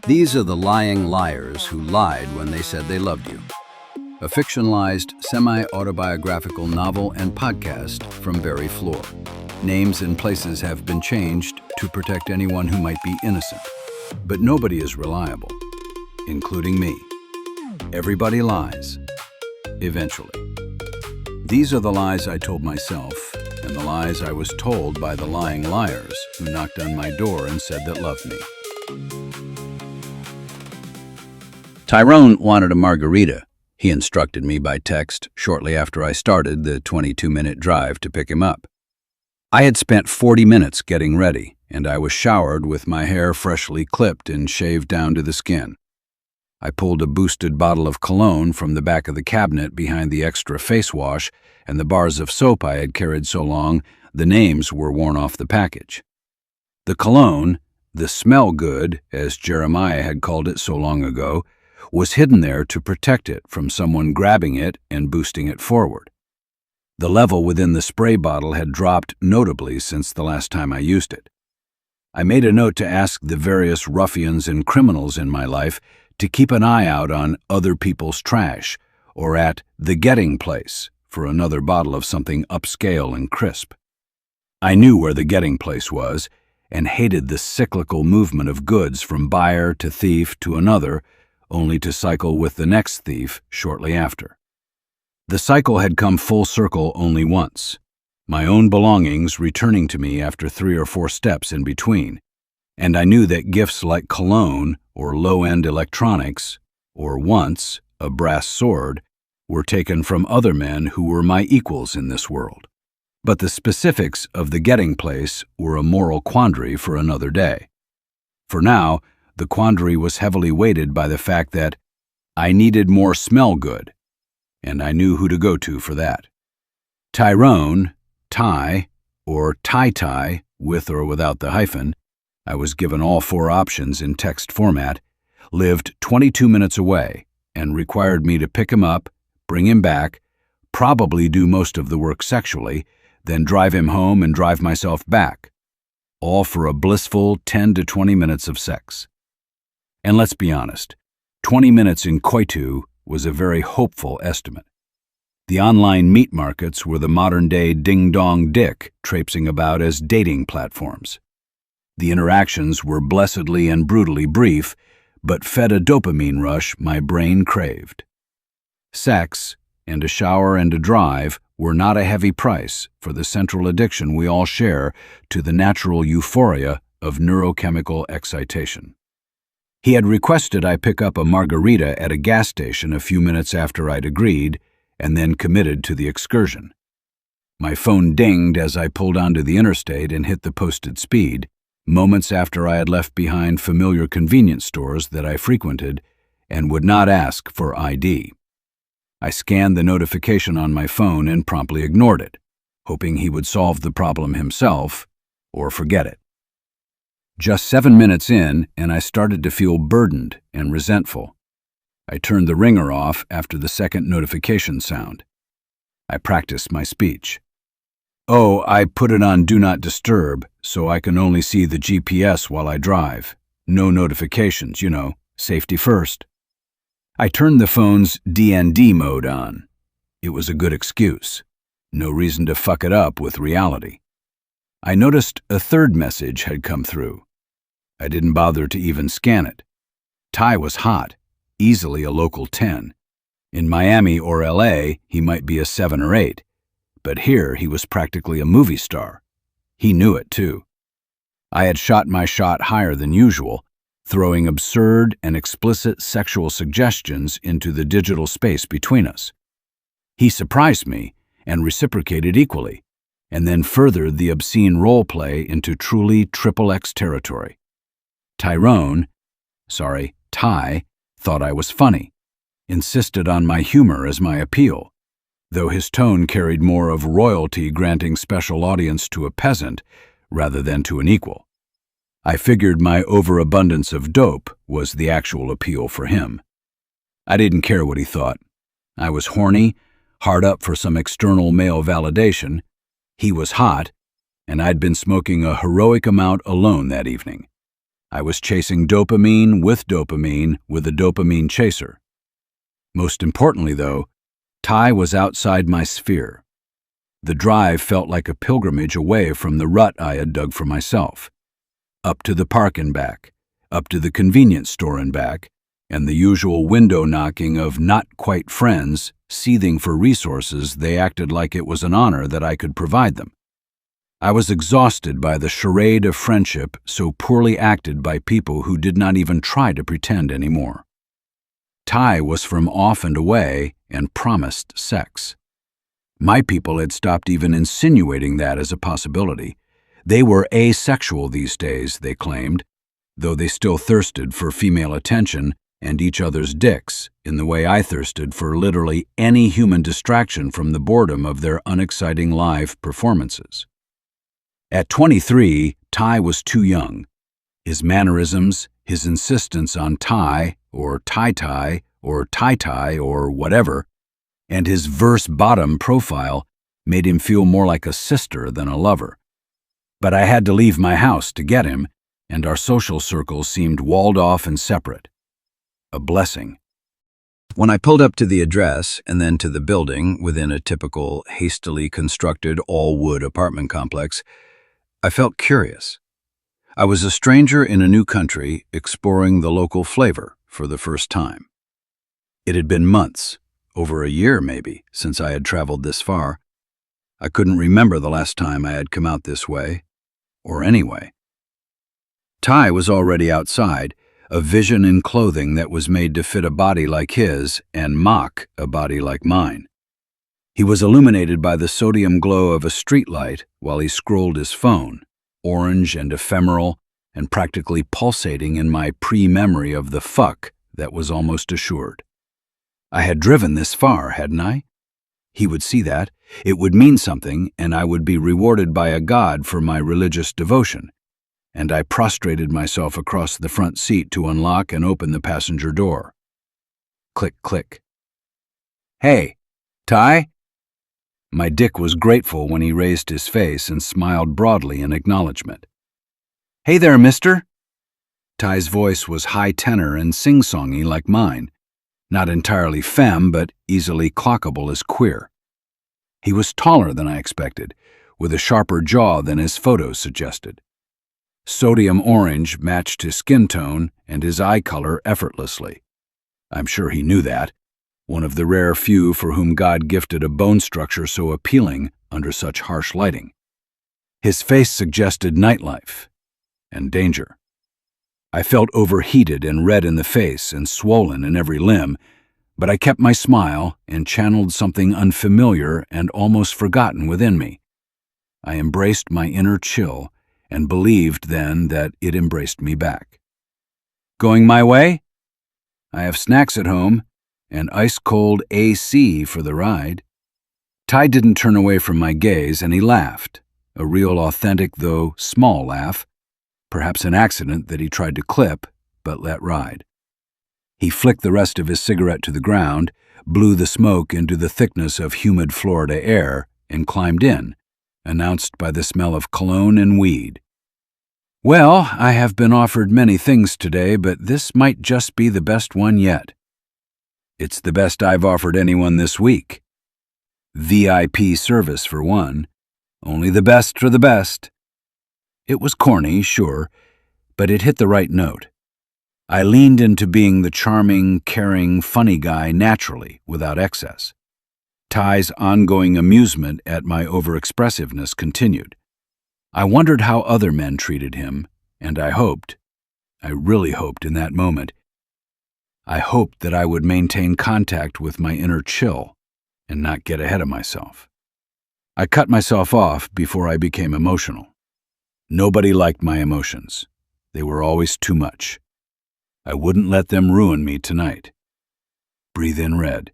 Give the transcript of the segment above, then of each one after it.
These are the lying liars who lied when they said they loved you. A fictionalized, semi-autobiographical novel and podcast from Floore. Names and places have been changed to protect anyone who might be innocent. But nobody is reliable, including me. Everybody lies, eventually. These are the lies I told myself, and the lies I was told by the lying liars who knocked on my door and said that loved me. Tyrone wanted a margarita. He instructed me by text shortly after I started the 22-minute drive to pick him up. I had spent 40 minutes getting ready, and I was showered with my hair freshly clipped and shaved down to the skin. I pulled a boosted bottle of cologne from the back of the cabinet behind the extra face wash and the bars of soap I had carried so long the names were worn off the package. The cologne, the smell good, as Jeremiah had called it so long ago, was hidden there to protect it from someone grabbing it and boosting it forward. The level within the spray bottle had dropped notably since the last time I used it. I made a note to ask the various ruffians and criminals in my life to keep an eye out on other people's trash or at the getting place for another bottle of something upscale and crisp. I knew where the getting place was and hated the cyclical movement of goods from buyer to thief to another, only to cycle with the next thief shortly after. The cycle had come full circle only once, my own belongings returning to me after 3 or 4 steps in between, and I knew that gifts like cologne or low-end electronics, or once a brass sword, were taken from other men who were my equals in this world. But the specifics of the getting place were a moral quandary for another day. For now, the quandary was heavily weighted by the fact that I needed more smell good, and I knew who to go to for that. Tyrone, Ty, or TyTy, with or without the hyphen, I was given all 4 options in text format, lived 22 minutes away and required me to pick him up, bring him back, probably do most of the work sexually, then drive him home and drive myself back, all for a blissful 10 to 20 minutes of sex. And let's be honest, 20 minutes in coitu was a very hopeful estimate. The online meat markets were the modern-day ding-dong dick traipsing about as dating platforms. The interactions were blessedly and brutally brief, but fed a dopamine rush my brain craved. Sex, and a shower and a drive, were not a heavy price for the central addiction we all share to the natural euphoria of neurochemical excitation. He had requested I pick up a margarita at a gas station a few minutes after I'd agreed, and then committed to the excursion. My phone dinged as I pulled onto the interstate and hit the posted speed, moments after I had left behind familiar convenience stores that I frequented and would not ask for ID. I scanned the notification on my phone and promptly ignored it, hoping he would solve the problem himself or forget it. Just 7 minutes in, and I started to feel burdened and resentful. I turned the ringer off after the second notification sound. I practiced my speech. Oh, I put it on Do Not Disturb, so I can only see the GPS while I drive. No notifications, safety first. I turned the phone's DND mode on. It was a good excuse. No reason to fuck it up with reality. I noticed a third message had come through. I didn't bother to even scan it. Ty was hot, easily a local 10. In Miami or LA, he might be a 7 or 8. But here he was practically a movie star. He knew it, too. I had shot my shot higher than usual, throwing absurd and explicit sexual suggestions into the digital space between us. He surprised me and reciprocated equally, and then furthered the obscene role play into truly XXX territory. Ty, thought I was funny, insisted on my humor as my appeal, though his tone carried more of royalty granting special audience to a peasant rather than to an equal. I figured my overabundance of dope was the actual appeal for him. I didn't care what he thought. I was horny, hard up for some external male validation. He was hot, and I'd been smoking a heroic amount alone that evening. I was chasing dopamine with a dopamine chaser. Most importantly, though, Ty was outside my sphere. The drive felt like a pilgrimage away from the rut I had dug for myself. Up to the park and back, up to the convenience store and back, and the usual window knocking of not-quite friends seething for resources they acted like it was an honor that I could provide them. I was exhausted by the charade of friendship so poorly acted by people who did not even try to pretend anymore. Ty was from off and away and promised sex. My people had stopped even insinuating that as a possibility. They were asexual these days, they claimed, though they still thirsted for female attention and each other's dicks in the way I thirsted for literally any human distraction from the boredom of their unexciting live performances. At 23, Ty was too young. His mannerisms, his insistence on Ty or TyTy or TyTy or whatever, and his verse bottom profile made him feel more like a sister than a lover. But I had to leave my house to get him, and our social circles seemed walled off and separate. A blessing. When I pulled up to the address and then to the building within a typical, hastily constructed all-wood apartment complex, I felt curious. I was a stranger in a new country exploring the local flavor for the first time. It had been months, over a year maybe, since I had traveled this far. I couldn't remember the last time I had come out this way, or anyway. Ty was already outside, a vision in clothing that was made to fit a body like his and mock a body like mine. He was illuminated by the sodium glow of a streetlight while he scrolled his phone, orange and ephemeral and practically pulsating in my pre-memory of the fuck that was almost assured. I had driven this far, hadn't I? He would see that, it would mean something, and I would be rewarded by a god for my religious devotion. And I prostrated myself across the front seat to unlock and open the passenger door. Click, click. "Hey, Ty?" My dick was grateful when he raised his face and smiled broadly in acknowledgement. "Hey there, mister." Ty's voice was high tenor and sing-songy like mine. Not entirely femme, but easily clockable as queer. He was taller than I expected, with a sharper jaw than his photos suggested. Sodium orange matched his skin tone and his eye color effortlessly. I'm sure he knew that, one of the rare few for whom God gifted a bone structure so appealing under such harsh lighting. His face suggested nightlife and danger. I felt overheated and red in the face and swollen in every limb, but I kept my smile and channeled something unfamiliar and almost forgotten within me. I embraced my inner chill and believed then that it embraced me back. "Going my way? I have snacks at home and ice-cold AC for the ride." Ty didn't turn away from my gaze, and he laughed, a real authentic though small laugh, perhaps an accident that he tried to clip but let ride. He flicked the rest of his cigarette to the ground, blew the smoke into the thickness of humid Florida air, and climbed in, announced by the smell of cologne and weed. "Well, I have been offered many things today, but this might just be the best one yet." "It's the best I've offered anyone this week. VIP service for one. Only the best for the best." It was corny, sure, but it hit the right note. I leaned into being the charming, caring, funny guy naturally, without excess. Ty's ongoing amusement at my overexpressiveness continued. I wondered how other men treated him, and I really hoped in that moment, I hoped that I would maintain contact with my inner chill and not get ahead of myself. I cut myself off before I became emotional. Nobody liked my emotions. They were always too much. I wouldn't let them ruin me tonight. Breathe in red.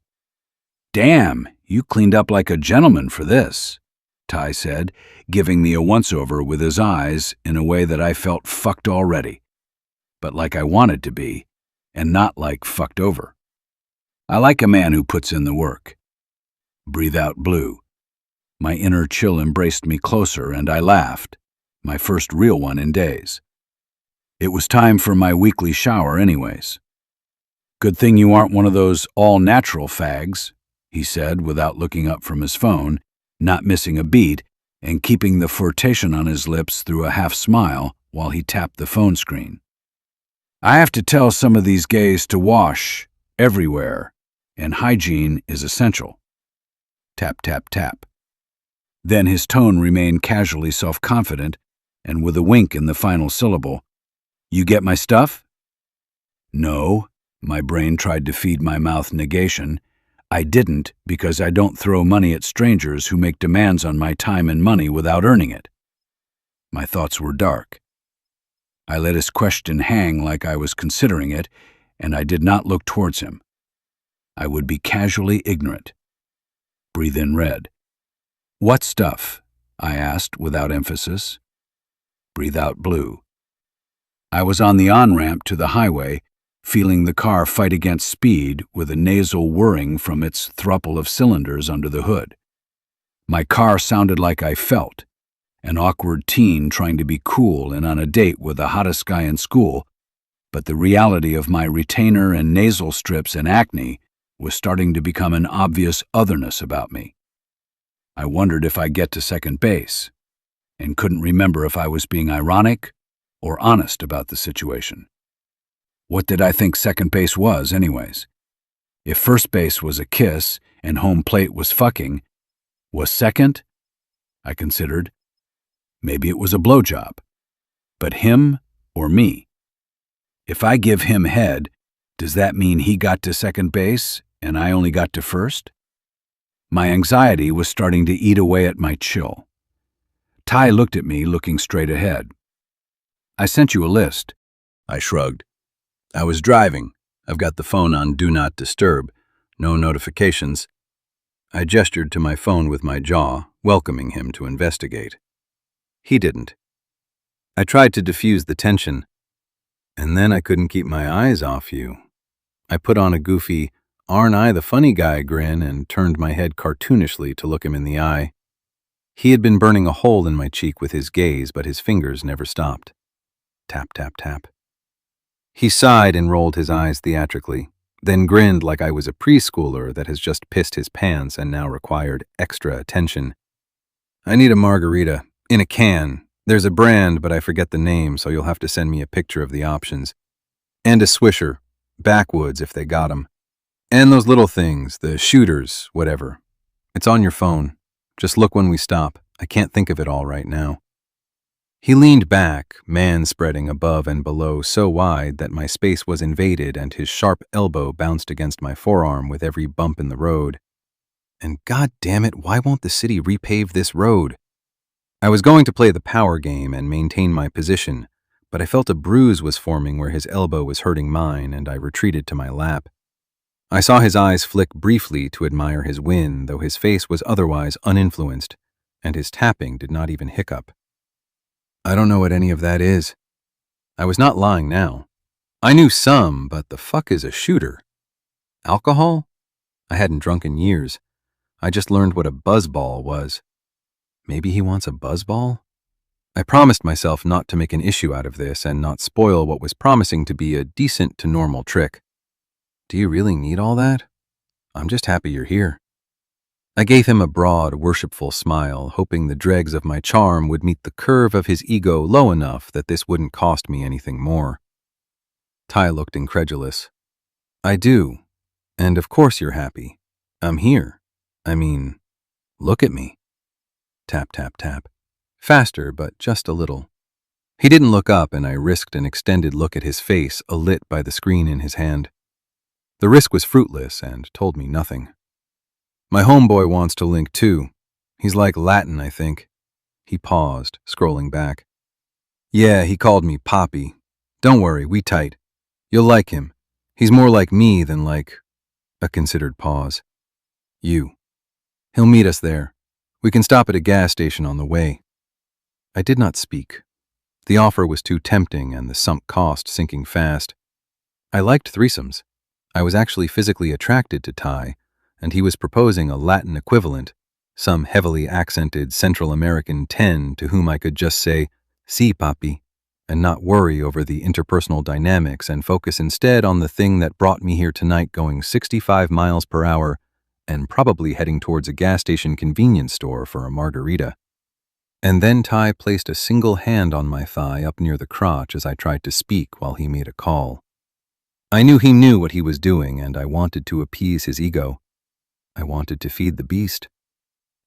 "Damn, you cleaned up like a gentleman for this," Ty said, giving me a once-over with his eyes in a way that I felt fucked already, but like I wanted to be, and not like fucked over. I like a man who puts in the work. Breathe out blue. My inner chill embraced me closer, and I laughed, my first real one in days. It was time for my weekly shower anyways. Good thing you aren't one of those all-natural fags, he said without looking up from his phone, not missing a beat, and keeping the flirtation on his lips through a half-smile while he tapped the phone screen. I have to tell some of these gays to wash everywhere, and hygiene is essential. Tap, tap, tap. Then his tone remained casually self-confident, and with a wink in the final syllable, "You get my stuff?" No, my brain tried to feed my mouth negation. I didn't because I don't throw money at strangers who make demands on my time and money without earning it. My thoughts were dark. I let his question hang like I was considering it, and I did not look towards him. I would be casually ignorant. Breathe in red. What stuff? I asked without emphasis. Breathe out blue. I was on the on-ramp to the highway, feeling the car fight against speed with a nasal whirring from its thruple of cylinders under the hood. My car sounded like I felt, an awkward teen trying to be cool and on a date with the hottest guy in school, but the reality of my retainer and nasal strips and acne was starting to become an obvious otherness about me. I wondered if I'd get to second base, and couldn't remember if I was being ironic or honest about the situation. What did I think second base was, anyways? If first base was a kiss and home plate was fucking, was second? I considered. Maybe it was a blowjob. But him or me? If I give him head, does that mean he got to second base and I only got to first? My anxiety was starting to eat away at my chill. Ty looked at me, looking straight ahead. I sent you a list. I shrugged. I was driving. I've got the phone on Do Not Disturb. No notifications. I gestured to my phone with my jaw, welcoming him to investigate. He didn't. I tried to diffuse the tension, and then I couldn't keep my eyes off you. I put on a goofy, "Aren't I the funny guy" grin and turned my head cartoonishly to look him in the eye. He had been burning a hole in my cheek with his gaze, but his fingers never stopped. Tap, tap, tap. He sighed and rolled his eyes theatrically, then grinned like I was a preschooler that has just pissed his pants and now required extra attention. I need a margarita, in a can. There's a brand, but I forget the name, so you'll have to send me a picture of the options. And a Swisher, backwoods if they got 'em. And those little things, the shooters, whatever. It's on your phone. Just look when we stop. I can't think of it all right now. He leaned back, man-spreading above and below so wide that my space was invaded and his sharp elbow bounced against my forearm with every bump in the road. And god damn it, why won't the city repave this road? I was going to play the power game and maintain my position, but I felt a bruise was forming where his elbow was hurting mine, and I retreated to my lap. I saw his eyes flick briefly to admire his win, though his face was otherwise uninfluenced, and his tapping did not even hiccup. I don't know what any of that is. I was not lying now. I knew some, but the fuck is a shooter? Alcohol? I hadn't drunk in years. I just learned what a buzzball was. Maybe he wants a buzzball? I promised myself not to make an issue out of this and not spoil what was promising to be a decent to normal trick. Do you really need all that? I'm just happy you're here. I gave him a broad, worshipful smile, hoping the dregs of my charm would meet the curve of his ego low enough that this wouldn't cost me anything more. Ty looked incredulous. I do. And of course you're happy. I'm here. I mean, look at me. Tap, tap, tap. Faster, but just a little. He didn't look up, and I risked an extended look at his face, alit by the screen in his hand. The risk was fruitless and told me nothing. My homeboy wants to link too. He's like Latin, I think. He paused, scrolling back. Yeah, he called me Poppy. Don't worry, we tight. You'll like him. He's more like me than like... A considered pause. You. He'll meet us there. We can stop at a gas station on the way. I did not speak. The offer was too tempting and the sunk cost sinking fast. I liked threesomes. I was actually physically attracted to Ty, and he was proposing a Latin equivalent, some heavily accented Central American 10 to whom I could just say, "Si, papi," and not worry over the interpersonal dynamics and focus instead on the thing that brought me here tonight going 65 miles per hour and probably heading towards a gas station convenience store for a margarita. And then Ty placed a single hand on my thigh up near the crotch as I tried to speak while he made a call. I knew he knew what he was doing, and I wanted to appease his ego. I wanted to feed the beast.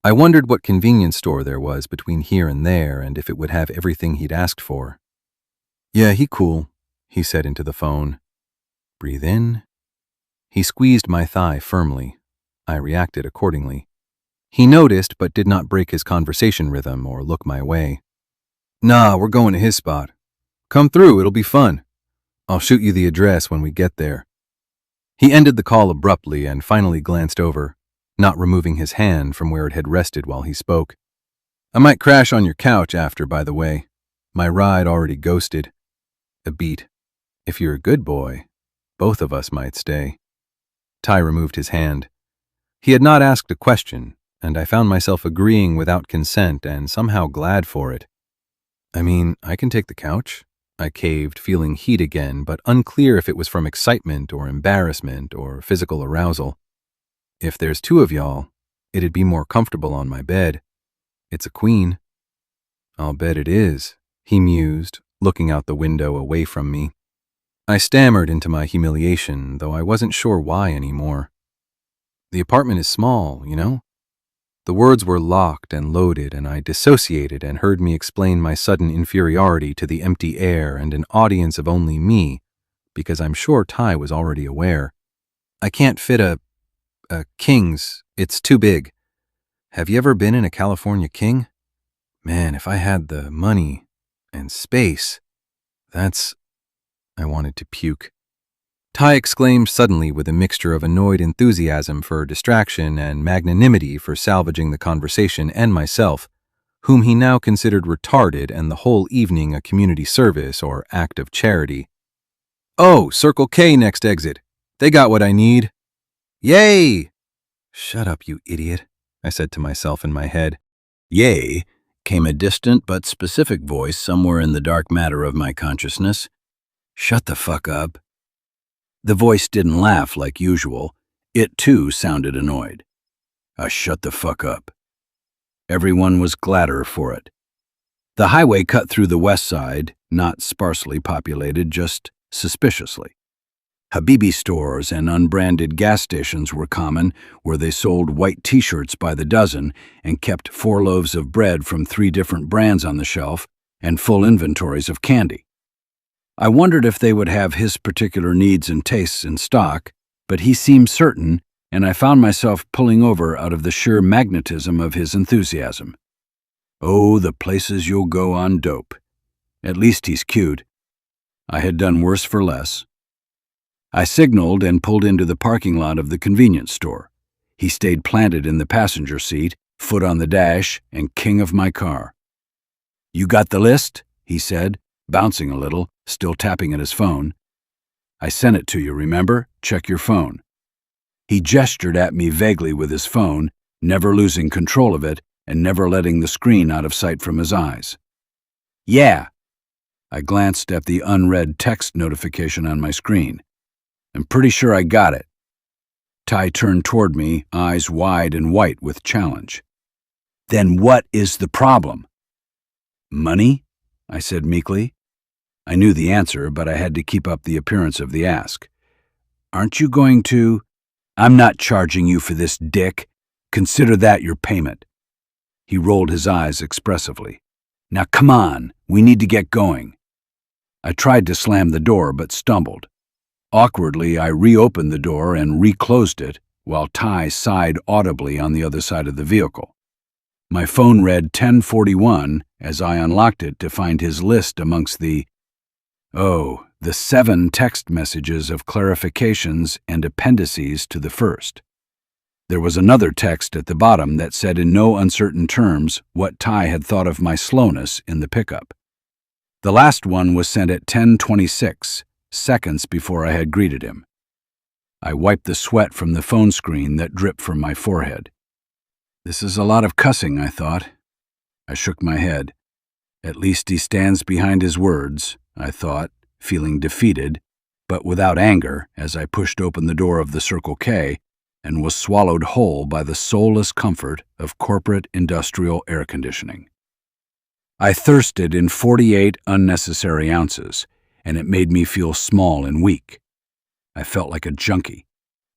I wondered what convenience store there was between here and there and if it would have everything he'd asked for. "Yeah, he cool," he said into the phone. "Breathe in." He squeezed my thigh firmly. I reacted accordingly. He noticed but did not break his conversation rhythm or look my way. "Nah, we're going to his spot. Come through, it'll be fun. I'll shoot you the address when we get there." He ended the call abruptly and finally glanced over, not removing his hand from where it had rested while he spoke. "I might crash on your couch after, by the way. My ride already ghosted." A beat. "If you're a good boy, both of us might stay." Ty removed his hand. He had not asked a question, and I found myself agreeing without consent and somehow glad for it. "I mean, I can take the couch." I caved, feeling heat again, but unclear if it was from excitement or embarrassment or physical arousal. "If there's two of y'all, it'd be more comfortable on my bed. It's a queen." "I'll bet it is," he mused, looking out the window away from me. I stammered into my humiliation, though I wasn't sure why anymore. "The apartment is small, you know?" The words were locked and loaded, and I dissociated and heard me explain my sudden inferiority to the empty air and an audience of only me, because I'm sure Ty was already aware. "I can't fit a king's. It's too big. Have you ever been in a California king? Man, if I had the money and space, that's—" I wanted to puke. Ty exclaimed suddenly with a mixture of annoyed enthusiasm for distraction and magnanimity for salvaging the conversation and myself, whom he now considered retarded and the whole evening a community service or act of charity. "Oh, Circle K next exit. They got what I need." "Yay!" "Shut up, you idiot," I said to myself in my head. "Yay," came a distant but specific voice somewhere in the dark matter of my consciousness. "Shut the fuck up." The voice didn't laugh like usual. It, too, sounded annoyed. Shut the fuck up. Everyone was gladder for it. The highway cut through the west side, not sparsely populated, just suspiciously. Habibi stores and unbranded gas stations were common, where they sold white T-shirts by the dozen and kept 4 loaves of bread from 3 different brands on the shelf and full inventories of candy. I wondered if they would have his particular needs and tastes in stock, but he seemed certain, and I found myself pulling over out of the sheer magnetism of his enthusiasm. Oh, the places you'll go on dope. At least he's cute. I had done worse for less. I signaled and pulled into the parking lot of the convenience store. He stayed planted in the passenger seat, foot on the dash, and king of my car. "You got the list?" he said, bouncing a little, still tapping at his phone. "I sent it to you, remember? Check your phone." He gestured at me vaguely with his phone, never losing control of it and never letting the screen out of sight from his eyes. "Yeah." I glanced at the unread text notification on my screen. "I'm pretty sure I got it." Ty turned toward me, eyes wide and white with challenge. "Then what is the problem?" "Money?" I said meekly. I knew the answer, but I had to keep up the appearance of the ask. "Aren't you going to—" "I'm not charging you for this, dick. Consider that your payment." He rolled his eyes expressively. "Now come on, we need to get going." I tried to slam the door but stumbled. Awkwardly, I reopened the door and reclosed it, while Ty sighed audibly on the other side of the vehicle. My phone read 10:41 as I unlocked it to find his list amongst the 7 text messages of clarifications and appendices to the first. There was another text at the bottom that said in no uncertain terms what Ty had thought of my slowness in the pickup. The last one was sent at 10:26, seconds before I had greeted him. I wiped the sweat from the phone screen that dripped from my forehead. This is a lot of cussing, I thought. I shook my head. At least he stands behind his words, I thought, feeling defeated, but without anger as I pushed open the door of the Circle K and was swallowed whole by the soulless comfort of corporate industrial air conditioning. I thirsted in 48 unnecessary ounces, and it made me feel small and weak. I felt like a junkie.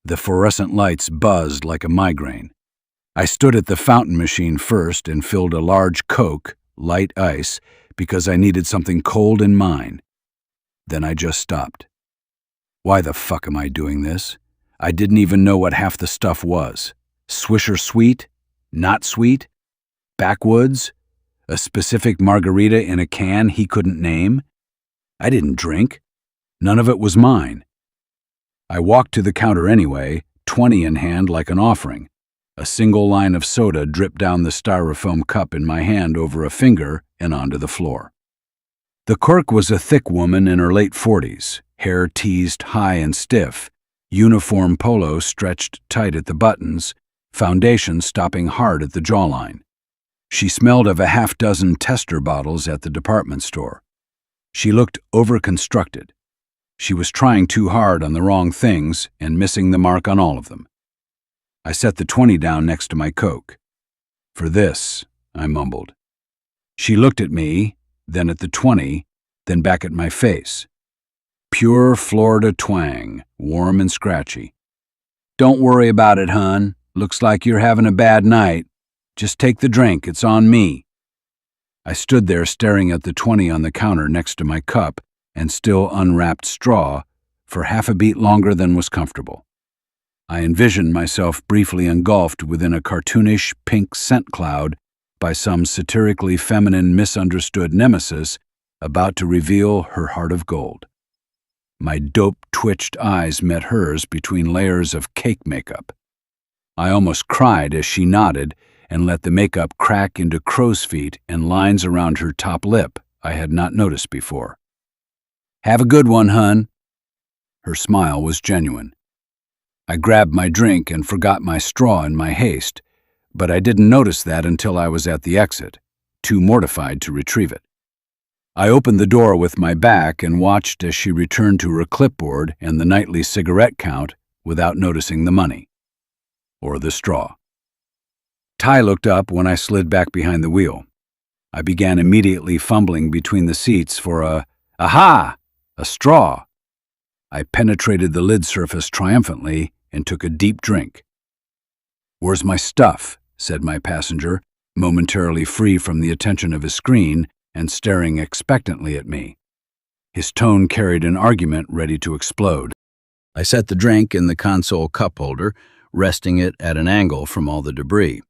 The fluorescent lights buzzed like a migraine. I stood at the fountain machine first and filled a large Coke, light ice, because I needed something cold in mine. Then I just stopped. Why the fuck am I doing this? I didn't even know what half the stuff was. Swisher sweet? Not sweet? Backwoods? A specific margarita in a can he couldn't name? I didn't drink. None of it was mine. I walked to the counter anyway, 20 in hand like an offering. A single line of soda dripped down the styrofoam cup in my hand over a finger and onto the floor. The clerk was a thick woman in her late 40s, hair teased high and stiff, uniform polo stretched tight at the buttons, foundation stopping hard at the jawline. She smelled of a half-dozen tester bottles at the department store. She looked overconstructed. She was trying too hard on the wrong things and missing the mark on all of them. I set the 20 down next to my Coke. For this, I mumbled. She looked at me, then at the 20, then back at my face. Pure Florida twang, warm and scratchy. Don't worry about it, hun. Looks like you're having a bad night. Just take the drink, it's on me. I stood there staring at the 20 on the counter next to my cup and still unwrapped straw for half a beat longer than was comfortable. I envisioned myself briefly engulfed within a cartoonish pink scent cloud by some satirically feminine misunderstood nemesis about to reveal her heart of gold. My dope-twitched eyes met hers between layers of cake makeup. I almost cried as she nodded and let the makeup crack into crow's feet and lines around her top lip I had not noticed before. Have a good one, hun. Her smile was genuine. I grabbed my drink and forgot my straw in my haste, but I didn't notice that until I was at the exit, too mortified to retrieve it. I opened the door with my back and watched as she returned to her clipboard and the nightly cigarette count without noticing the money. Or the straw. Ty looked up when I slid back behind the wheel. I began immediately fumbling between the seats for a straw. I penetrated the lid surface triumphantly and took a deep drink. Where's my stuff? Said my passenger, momentarily free from the attention of his screen and staring expectantly at me. His tone carried an argument ready to explode. I set the drink in the console cup holder, resting it at an angle from all the debris.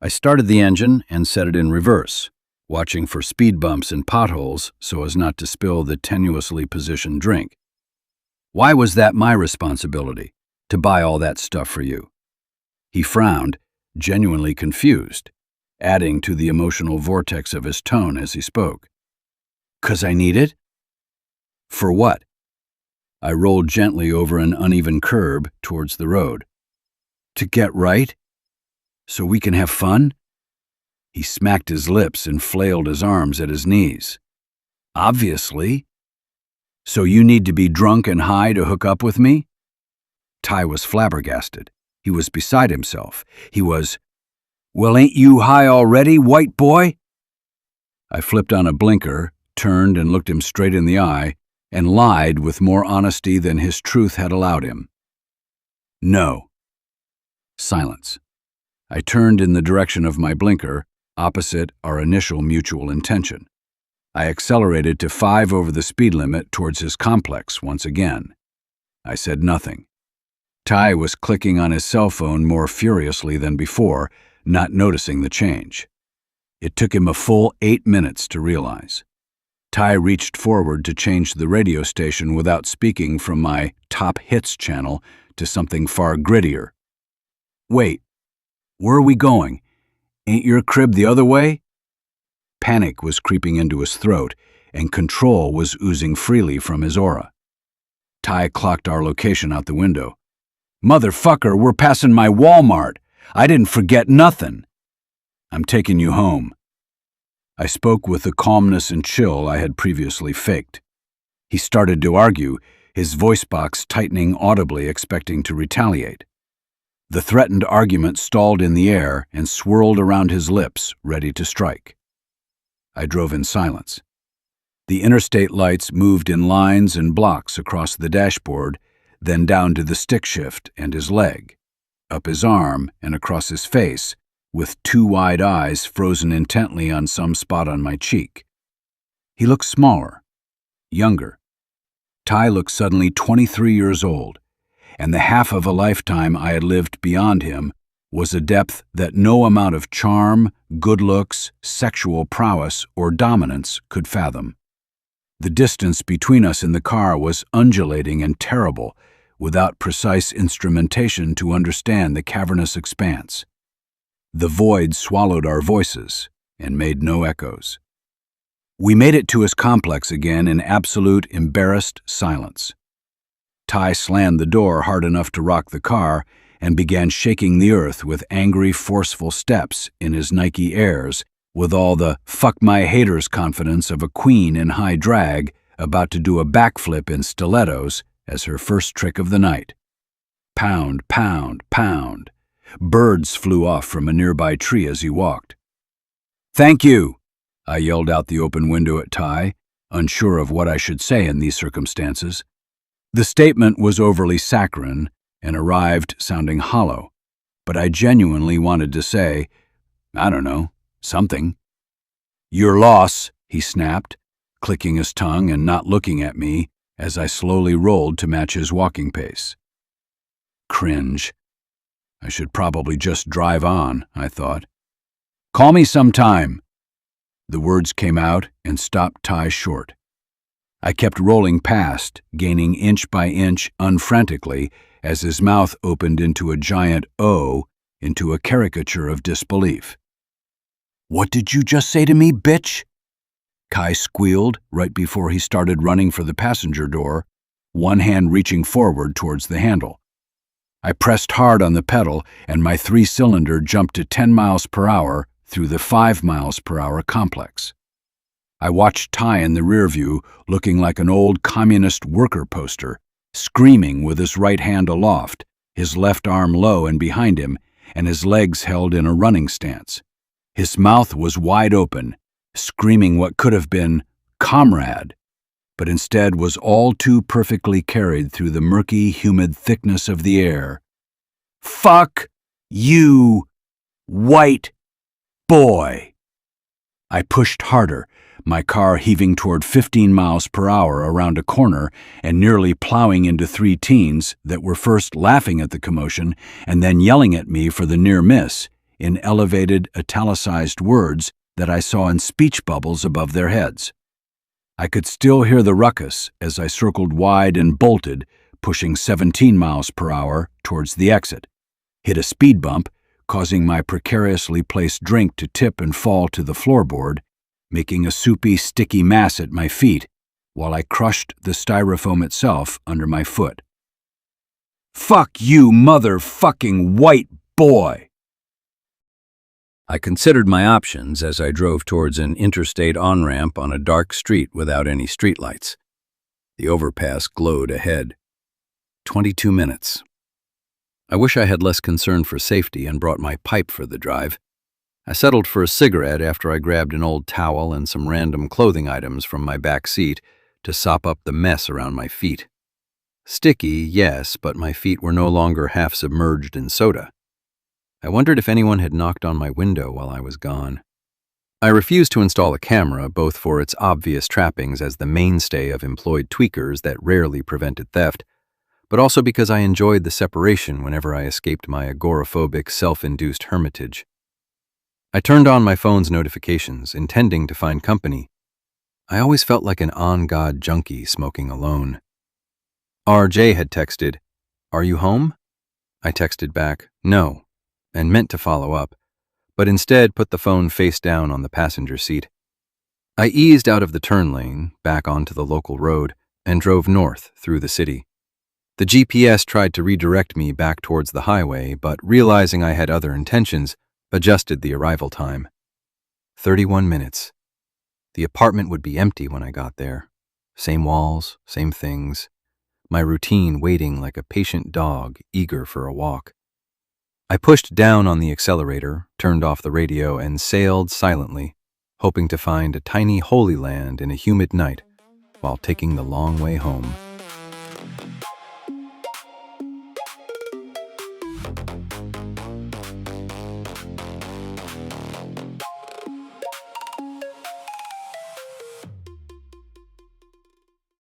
I started the engine and set it in reverse, watching for speed bumps and potholes so as not to spill the tenuously positioned drink. Why was that my responsibility, to buy all that stuff for you? He frowned, genuinely confused, adding to the emotional vortex of his tone as he spoke. 'Cause I need it? For what? I rolled gently over an uneven curb towards the road. To get right? So we can have fun? He smacked his lips and flailed his arms at his knees. Obviously. So you need to be drunk and high to hook up with me? Ty was flabbergasted. He was beside himself. He was, well, ain't you high already, white boy? I flipped on a blinker, turned and looked him straight in the eye, and lied with more honesty than his truth had allowed him. No. Silence. I turned in the direction of my blinker, opposite our initial mutual intention. I accelerated to 5 over the speed limit towards his complex once again. I said nothing. Ty was clicking on his cell phone more furiously than before, not noticing the change. It took him a full 8 minutes to realize. Ty reached forward to change the radio station without speaking from my top hits channel to something far grittier. Wait, where are we going? Ain't your crib the other way? Panic was creeping into his throat, and control was oozing freely from his aura. Ty clocked our location out the window. Motherfucker, we're passing my Walmart. I didn't forget nothing. I'm taking you home. I spoke with the calmness and chill I had previously faked. He started to argue, his voice box tightening audibly, expecting to retaliate. The threatened argument stalled in the air and swirled around his lips, ready to strike. I drove in silence. The interstate lights moved in lines and blocks across the dashboard, then down to the stick shift and his leg, up his arm and across his face, with two wide eyes frozen intently on some spot on my cheek. He looked smaller, younger. Ty looked suddenly 23 years old, and the half of a lifetime I had lived beyond him was a depth that no amount of charm, good looks, sexual prowess, or dominance could fathom. The distance between us in the car was undulating and terrible, without precise instrumentation to understand the cavernous expanse. The void swallowed our voices and made no echoes. We made it to his complex again in absolute, embarrassed silence. Ty slammed the door hard enough to rock the car and began shaking the earth with angry, forceful steps in his Nike Airs, with all the fuck my haters confidence of a queen in high drag about to do a backflip in stilettos as her first trick of the night. Pound, pound, pound. Birds flew off from a nearby tree as he walked. "Thank you," I yelled out the open window at Ty, unsure of what I should say in these circumstances. The statement was overly saccharine and arrived sounding hollow, but I genuinely wanted to say, I don't know, something. "Your loss," he snapped, clicking his tongue and not looking at me as I slowly rolled to match his walking pace. Cringe. I should probably just drive on, I thought. "Call me sometime." The words came out and stopped Ty short. I kept rolling past, gaining inch by inch unfrantically as his mouth opened into a giant O, into a caricature of disbelief. "What did you just say to me, bitch?" Kai squealed right before he started running for the passenger door, one hand reaching forward towards the handle. I pressed hard on the pedal and my 3-cylinder jumped to 10 miles per hour through the 5 miles per hour complex. I watched Ty in the rearview, looking like an old communist worker poster, screaming with his right hand aloft, his left arm low and behind him, and his legs held in a running stance. His mouth was wide open, screaming what could have been "comrade," but instead was all too perfectly carried through the murky, humid thickness of the air. "Fuck you, white boy!" I pushed harder, my car heaving toward 15 miles per hour around a corner and nearly plowing into 3 teens that were first laughing at the commotion and then yelling at me for the near miss in elevated, italicized words that I saw in speech bubbles above their heads. I could still hear the ruckus as I circled wide and bolted, pushing 17 miles per hour towards the exit, hit a speed bump, causing my precariously placed drink to tip and fall to the floorboard, making a soupy, sticky mass at my feet, while I crushed the styrofoam itself under my foot. "Fuck you, motherfucking white boy!" I considered my options as I drove towards an interstate on-ramp on a dark street without any streetlights. The overpass glowed ahead. 22 minutes. I wish I had less concern for safety and brought my pipe for the drive. I settled for a cigarette after I grabbed an old towel and some random clothing items from my back seat to sop up the mess around my feet. Sticky, yes, but my feet were no longer half submerged in soda. I wondered if anyone had knocked on my window while I was gone. I refused to install a camera, both for its obvious trappings as the mainstay of employed tweakers that rarely prevented theft, but also because I enjoyed the separation whenever I escaped my agoraphobic, self-induced hermitage. I turned on my phone's notifications, intending to find company. I always felt like an on-God junkie smoking alone. RJ had texted, "Are you home?" I texted back, "No," and meant to follow up, but instead put the phone face down on the passenger seat. I eased out of the turn lane, back onto the local road, and drove north through the city. The GPS tried to redirect me back towards the highway, but realizing I had other intentions, adjusted the arrival time. 31 minutes. The apartment would be empty when I got there. Same walls, same things. My routine waiting like a patient dog eager for a walk. I pushed down on the accelerator, turned off the radio, and sailed silently, hoping to find a tiny holy land in a humid night while taking the long way home.